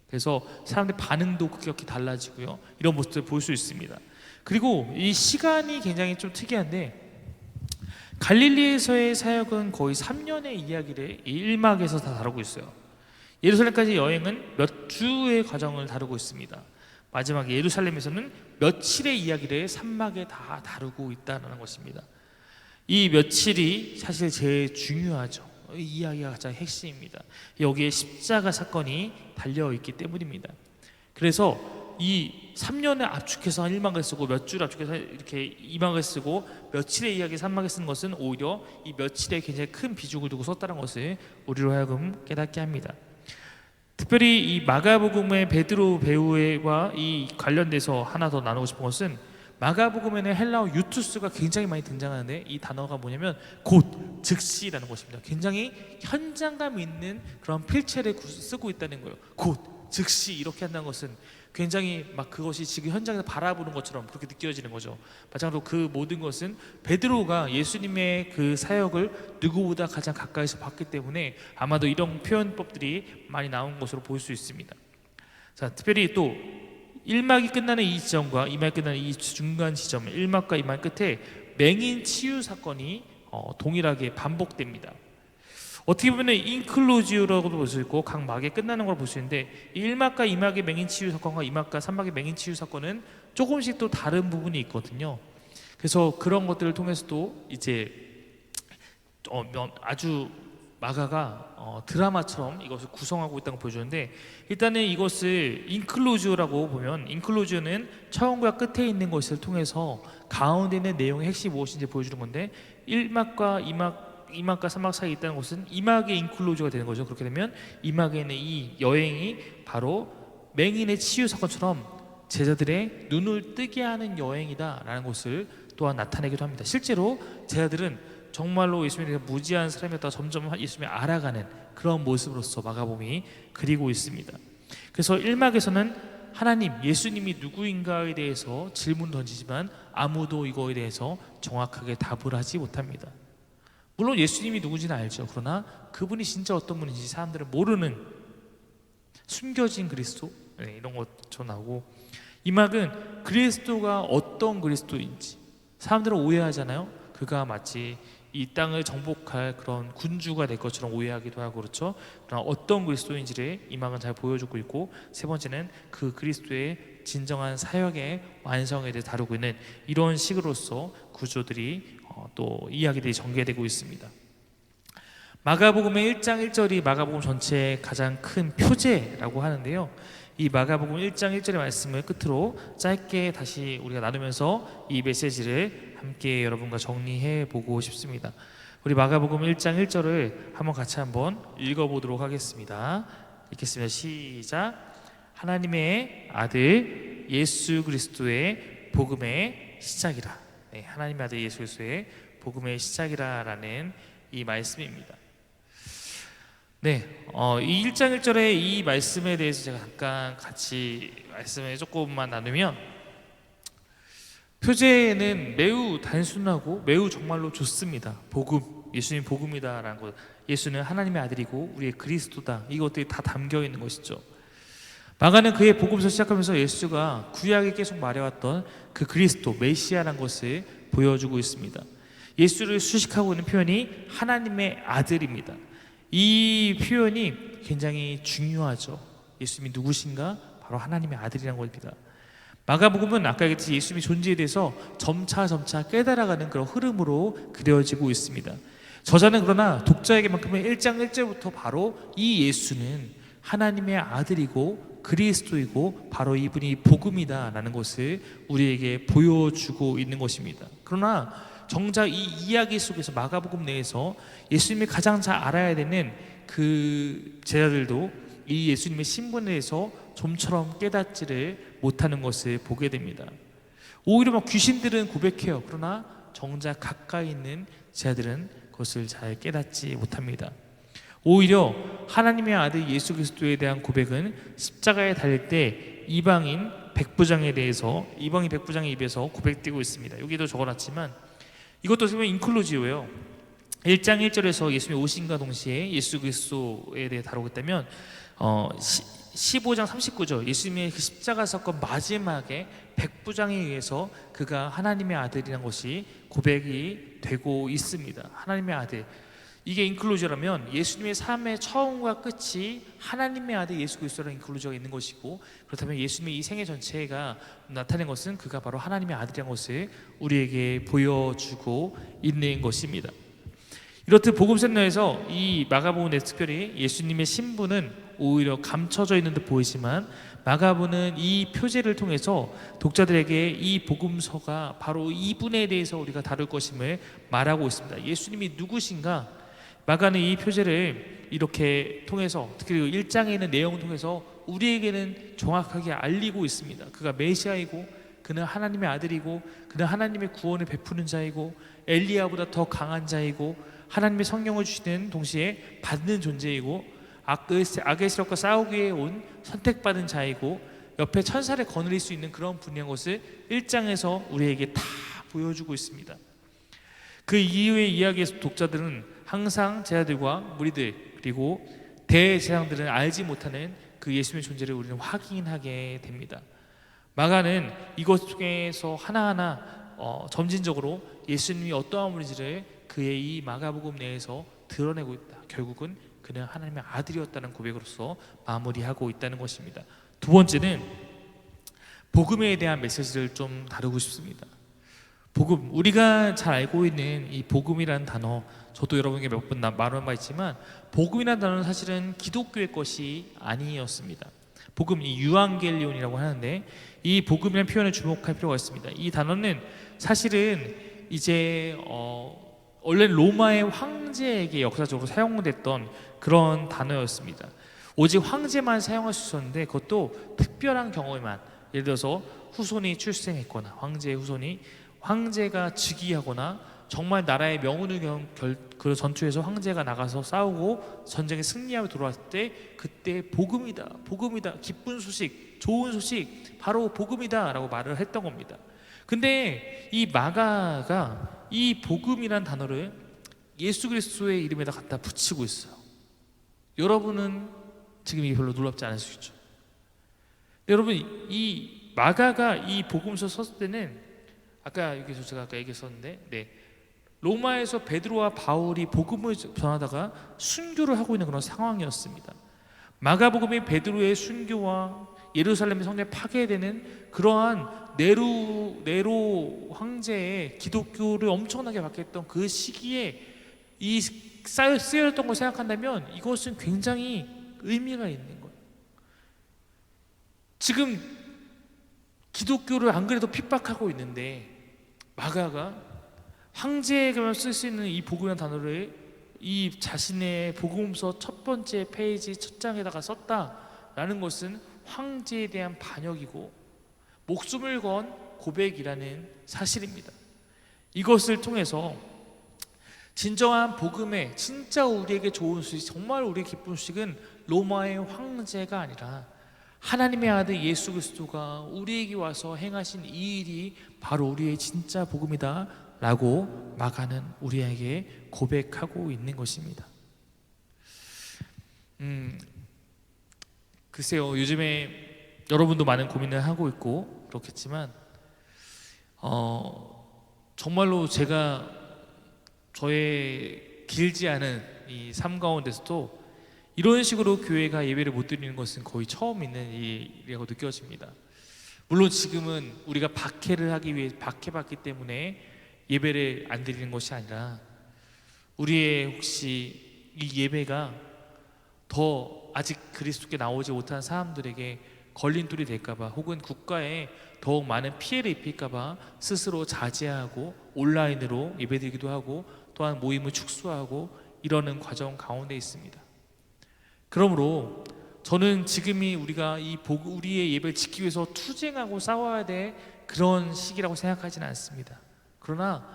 그래서 사람들의 반응도 급격히 달라지고요, 이런 모습들을 볼 수 있습니다. 그리고 이 시간이 굉장히 좀 특이한데, 갈릴리에서의 사역은 거의 3년의 이야기를 1막에서 다 다루고 있어요. 예루살렘까지 여행은 몇 주의 과정을 다루고 있습니다. 마지막에 예루살렘에서는 며칠의 이야기를 3막에 다 다루고 있다는 것입니다. 이 며칠이 사실 제일 중요하죠. 이 이야기가 가장 핵심입니다. 여기에 십자가 사건이 달려있기 때문입니다. 그래서 이 3년을 압축해서 1막을 쓰고 몇 주를 압축해서 이렇게 2막을 쓰고 며칠의 이야기 3막에 쓰는 것은 오히려 이 며칠에 굉장히 큰 비중을 두고 썼다는 것을 우리로 하여금 깨닫게 합니다. 특별히 이 마가복음의 베드로 배우와 이 관련돼서 하나 더 나누고 싶은 것은, 마가복음에는 헬라어 유투스가 굉장히 많이 등장하는데, 이 단어가 뭐냐면 곧, 즉시라는 것입니다. 굉장히 현장감 있는 그런 필체를 쓰고 있다는 거예요. 곧, 즉시 이렇게 한다는 것은 굉장히 막 그것이 지금 현장에서 바라보는 것처럼 그렇게 느껴지는 거죠. 마찬가지로 그 모든 것은 베드로가 예수님의 그 사역을 누구보다 가장 가까이서 봤기 때문에 아마도 이런 표현법들이 많이 나온 것으로 볼 수 있습니다. 자, 특별히 또 1막이 끝나는 이 지점과 2막이 끝나는 이 중간 지점, 1막과 2막 끝에 맹인 치유 사건이 동일하게 반복됩니다. 어떻게 보면 인클루지오라고도 볼 수 있고 각 막에 끝나는 걸 볼 수 있는데, 1막과 2막의 맹인 치유 사건과 2막과 3막의 맹인 치유 사건은 조금씩 또 다른 부분이 있거든요. 그래서 그런 것들을 통해서도 이제 아주 마가가 드라마처럼 이것을 구성하고 있다는 걸 보여주는데, 일단은 이것을 인클루지오라고 보면, 인클루지오는 처음과 끝에 있는 것을 통해서 가운데 있는 내용의 핵심이 무엇인지 보여주는 건데, 1막과 2막과 3막 사이에 있다는 것은 2막의 인클루즈가 되는 거죠. 그렇게 되면 2막에 있는 이 여행이 바로 맹인의 치유 사건처럼 제자들의 눈을 뜨게 하는 여행이다라는 것을 또한 나타내기도 합니다. 실제로 제자들은 정말로 예수님에 대해 무지한 사람이었다가 점점 예수님을 알아가는 그런 모습으로서 마가복음이 그리고 있습니다. 그래서 1막에서는 하나님, 예수님이 누구인가에 대해서 질문 던지지만 아무도 이거에 대해서 정확하게 답을 하지 못합니다. 물론 예수님이 누군지는 알죠. 그러나 그분이 진짜 어떤 분인지 사람들은 모르는 숨겨진 그리스도, 이런 것처럼 나오고, 이 막은 그리스도가 어떤 그리스도인지 사람들은 오해하잖아요. 그가 마치 이 땅을 정복할 그런 군주가 될 것처럼 오해하기도 하고 그렇죠. 그러나 어떤 그리스도인지를 이 막은 잘 보여주고 있고, 세 번째는 그 그리스도의 진정한 사역의 완성에 대해 다루고 있는 이런 식으로서 구조들이 또 이야기들이 전개되고 있습니다. 마가복음의 1장 1절이 마가복음 전체의 가장 큰 표제라고 하는데요. 이 마가복음 1장 1절의 말씀을 끝으로 짧게 다시 우리가 나누면서 이 메시지를 함께 여러분과 정리해 보고 싶습니다. 우리 마가복음 1장 1절을 한번 읽어보도록 하겠습니다. 읽겠습니다. 시작. 하나님의 아들 예수 그리스도의 복음의 시작이라. 네, 하나님의 아들 예수 그리스도의 복음의 시작이라라는 이 말씀입니다. 네, 이 1장 1절의 이 말씀에 대해서 제가 잠깐 같이 말씀을 조금만 나누면, 표제는 매우 단순하고 매우 정말로 좋습니다. 복음, 예수님 복음이다라는 것, 예수는 하나님의 아들이고 우리의 그리스도다, 이것들이 다 담겨 있는 것이죠. 마가는 그의 복음서 시작하면서 예수가 구약에 계속 말해왔던 그 그리스도, 메시아라는 것을 보여주고 있습니다. 예수를 수식하고 있는 표현이 하나님의 아들입니다. 이 표현이 굉장히 중요하죠. 예수님이 누구신가? 바로 하나님의 아들이라는 겁니다. 마가복음은 아까 얘기했듯이 예수님의 존재에 대해서 점차 깨달아가는 그런 흐름으로 그려지고 있습니다. 저자는 그러나 독자에게만큼은 1장 1절부터 바로 이 예수는 하나님의 아들이고 그리스도이고 바로 이분이 복음이다 라는 것을 우리에게 보여주고 있는 것입니다. 그러나 정작 이 이야기 속에서 마가복음 내에서 예수님이 가장 잘 알아야 되는 그 제자들도 이 예수님의 신분에 대해서 좀처럼 깨닫지를 못하는 것을 보게 됩니다. 오히려 귀신들은 고백해요. 그러나 정작 가까이 있는 제자들은 그것을 잘 깨닫지 못합니다. 오히려 하나님의 아들 예수 그리스도에 대한 고백은 십자가에 달릴 때 이방인 백부장에 대해서, 이방인 백부장의 입에서 고백되고 있습니다. 여기도 적어놨지만 이것도 어떻게 보면 인클루지오예요. 1장 1절에서 예수님이 오신과 동시에 예수 그리스도에 대해 다루겠다면 15장 39절 예수님의 그 십자가 사건 마지막에 백부장에 의해서 그가 하나님의 아들이라는 것이 고백이 되고 있습니다. 하나님의 아들, 이게 인클루저라면 예수님의 삶의 처음과 끝이 하나님의 아들 예수 그리스도라는 인클루저가 있는 것이고, 그렇다면 예수님의 이 생애 전체가 나타낸 것은 그가 바로 하나님의 아들이라는 것을 우리에게 보여주고 있는 것입니다. 이렇듯 복음서에서 이 마가복음의 특별히 예수님의 신분은 오히려 감춰져 있는 듯 보이지만, 마가복음은 이 표제를 통해서 독자들에게 이 복음서가 바로 이분에 대해서 우리가 다룰 것임을 말하고 있습니다. 예수님이 누구신가? 마가는 이 표제를 이렇게 통해서, 특히 1장에 있는 내용을 통해서 우리에게는 정확하게 알리고 있습니다. 그가 메시아이고 그는 하나님의 아들이고 그는 하나님의 구원을 베푸는 자이고 엘리야보다 더 강한 자이고 하나님의 성령을 주시는 동시에 받는 존재이고 악의 세력과 싸우기 위해 온 선택받은 자이고 옆에 천사를 거느릴 수 있는 그런 분이라는 것을 1장에서 우리에게 다 보여주고 있습니다. 그 이후의 이야기에서 독자들은 항상 제자들과 무리들 그리고 대제사장들은 알지 못하는 그 예수님의 존재를 우리는 확인하게 됩니다. 마가는 이것 속에서 하나하나 점진적으로 예수님이 어떠한 분인지를 그의 이 마가복음 내에서 드러내고 있다. 결국은 그는 하나님의 아들이었다는 고백으로서 마무리하고 있다는 것입니다. 두 번째는 복음에 대한 메시지를 좀 다루고 싶습니다. 복음, 우리가 잘 알고 있는 이 복음이라는 단어, 저도 여러분에게 몇 번 말한 바 있지만 복음이라는 단어는 사실은 기독교의 것이 아니었습니다. 복음, 이 유앙겔리온이라고 하는데 이 복음이라는 표현에 주목할 필요가 있습니다. 이 단어는 사실은 이제 원래 로마의 황제에게 역사적으로 사용됐던 그런 단어였습니다. 오직 황제만 사용할 수 있었는데 그것도 특별한 경우에만, 예를 들어서 후손이 출생했거나 황제의 후손이 황제가 즉위하거나 정말 나라의 명운을 그 전투에서 황제가 나가서 싸우고 전쟁에 승리하며 돌아왔을 때 그때 복음이다, 복음이다, 기쁜 소식, 좋은 소식, 바로 복음이다 라고 말을 했던 겁니다. 근데 이 마가가 이 복음이란 단어를 예수 그리스도의 이름에다 갖다 붙이고 있어요. 여러분은 지금 이게 별로 놀랍지 않으시죠? 여러분, 이 마가가 이 복음서 썼을 때는 아까 여기서 제가 아까 얘기했었는데, 로마에서 베드로와 바울이 복음을 전하다가 순교를 하고 있는 그런 상황이었습니다. 마가복음이 베드로의 순교와 예루살렘의 성전이 파괴되는 그러한 네로 황제의 기독교를 엄청나게 박해했던 그 시기에 이 쓰여졌던 걸 생각한다면 이것은 굉장히 의미가 있는 거예요. 지금 기독교를 안 그래도 핍박하고 있는데 마가가 황제에게만 쓸 수 있는 이 복음이라는 단어를 이 자신의 복음서 첫 번째 페이지 첫 장에다가 썼다라는 것은 황제에 대한 반역이고 목숨을 건 고백이라는 사실입니다. 이것을 통해서 진정한 복음의 진짜 우리에게 좋은 소식, 정말 우리의 기쁜 소식은 로마의 황제가 아니라 하나님의 아들 예수 그리스도가 우리에게 와서 행하신 이 일이 바로 우리의 진짜 복음이다 라고 마가는 우리에게 고백하고 있는 것입니다. 글쎄요, 요즘에 여러분도 많은 고민을 하고 있고 그렇겠지만 정말로 제가 저의 길지 않은 이 삶 가운데서도 이런 식으로 교회가 예배를 못 드리는 것은 거의 처음 있는 일이라고 느껴집니다. 물론 지금은 우리가 박해를 하기 위해 박해받기 때문에 예배를 안 드리는 것이 아니라 우리의 혹시 이 예배가 더 아직 그리스도께 나오지 못한 사람들에게 걸림돌이 될까봐 혹은 국가에 더욱 많은 피해를 입힐까봐 스스로 자제하고 온라인으로 예배드리기도 하고 또한 모임을 축소하고 이러는 과정 가운데 있습니다. 그러므로 저는 지금이 우리가 우리의 예배를 지키기 위해서 투쟁하고 싸워야 될 그런 시기라고 생각하지는 않습니다. 그러나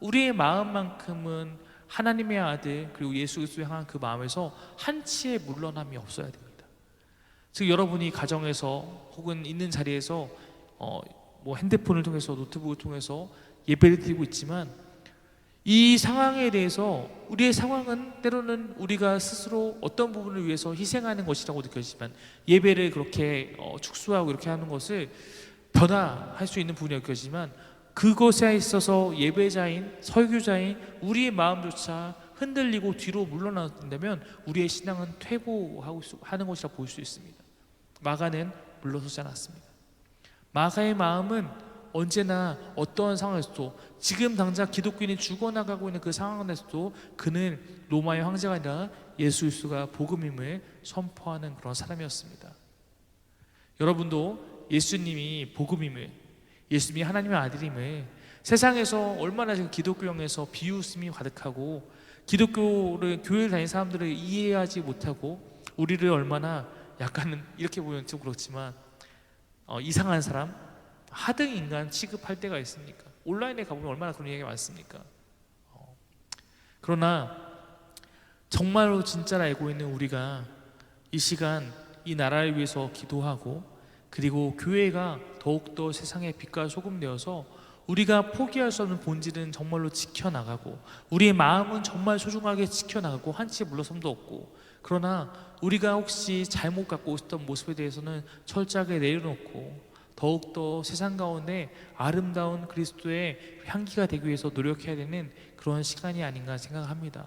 우리의 마음만큼은 하나님의 아들 그리고 예수 그리스도를 향한 그 마음에서 한치의 물러남이 없어야 됩니다. 즉 여러분이 가정에서 혹은 있는 자리에서 뭐 핸드폰을 통해서 노트북을 통해서 예배를 드리고 있지만 이 상황에 대해서 우리의 상황은 때로는 우리가 스스로 어떤 부분을 위해서 희생하는 것이라고 느껴지지만 예배를 그렇게 축소하고 이렇게 하는 것을 변화할 수 있는 부분이 느껴지지만 그것에 있어서 예배자인 설교자인 우리의 마음조차 흔들리고 뒤로 물러난다면 우리의 신앙은 퇴보하는 것이라 보일 수 있습니다. 마가는 물러서지 않았습니다. 마가의 마음은 언제나 어떠한 상황에서도 지금 당장 기독교인이 죽어나가고 있는 그 상황 안에서도 그는 로마의 황제가 아니라 예수 그리스도가 복음임을 선포하는 그런 사람이었습니다. 여러분도 예수님이 복음임을, 예수님이 하나님의 아들임을 세상에서 얼마나 지금 기독교형에서 비웃음이 가득하고 기독교를 교회를 다니는 사람들을 이해하지 못하고 우리를 얼마나 약간은 이렇게 보면 좀 그렇지만 이상한 사람, 하등 인간 취급할 때가 있습니까? 온라인에 가보면 얼마나 그런 얘기가 많습니까? 그러나 정말로 진짜를 알고 있는 우리가 이 시간 이 나라를 위해서 기도하고 그리고 교회가 더욱더 세상의 빛과 소금 되어서 우리가 포기할 수 없는 본질은 정말로 지켜나가고 우리의 마음은 정말 소중하게 지켜나가고 한치 물러섬도 없고 그러나 우리가 혹시 잘못 갖고 있었던 모습에 대해서는 철저하게 내려놓고 더욱더 세상 가운데 아름다운 그리스도의 향기가 되기 위해서 노력해야 되는 그런 시간이 아닌가 생각합니다.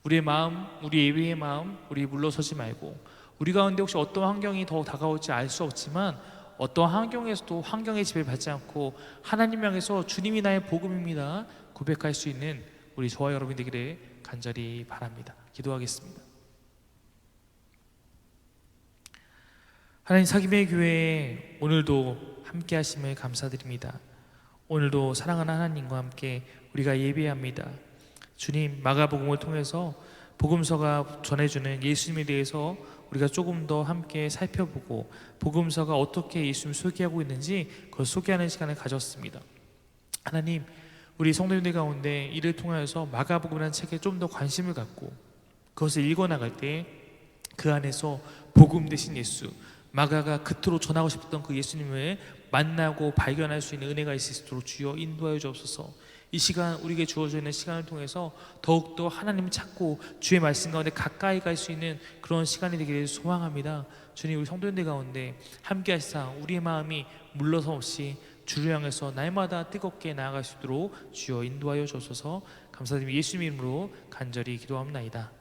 우리의 마음, 우리 예배의 마음, 우리 물러서지 말고 우리 가운데 혹시 어떤 환경이 더 다가올지 알 수 없지만 어떤 환경에서도 환경의 지배를 받지 않고 하나님 향해서 주님이 나의 복음입니다 고백할 수 있는 우리 저와 여러분이 되기를 간절히 바랍니다. 기도하겠습니다. 하나님 사김의 교회에 오늘도 함께 하심을 감사드립니다. 오늘도 사랑하는 하나님과 함께 우리가 예배합니다. 주님, 마가복음을 통해서 복음서가 전해주는 예수님에 대해서 우리가 조금 더 함께 살펴보고 복음서가 어떻게 예수님을 소개하고 있는지 그걸 소개하는 시간을 가졌습니다. 하나님, 우리 성도님들 가운데 이를 통하여서 마가복음이라는 책에 좀 더 관심을 갖고 그것을 읽어나갈 때 그 안에서 복음 되신 예수, 마가가 그토록 전하고 싶었던 그 예수님을 만나고 발견할 수 있는 은혜가 있을 수 있도록 주여 인도하여 주옵소서. 이 시간 우리에게 주어져 있는 시간을 통해서 더욱더 하나님을 찾고 주의 말씀 가운데 가까이 갈 수 있는 그런 시간이 되기를 소망합니다. 주님, 우리 성도님들 가운데 함께 하시사 우리의 마음이 물러서 없이 주를 향해서 날마다 뜨겁게 나아갈 수 있도록 주여 인도하여 주옵소서. 감사드리며 예수님 이름으로 간절히 기도합나이다.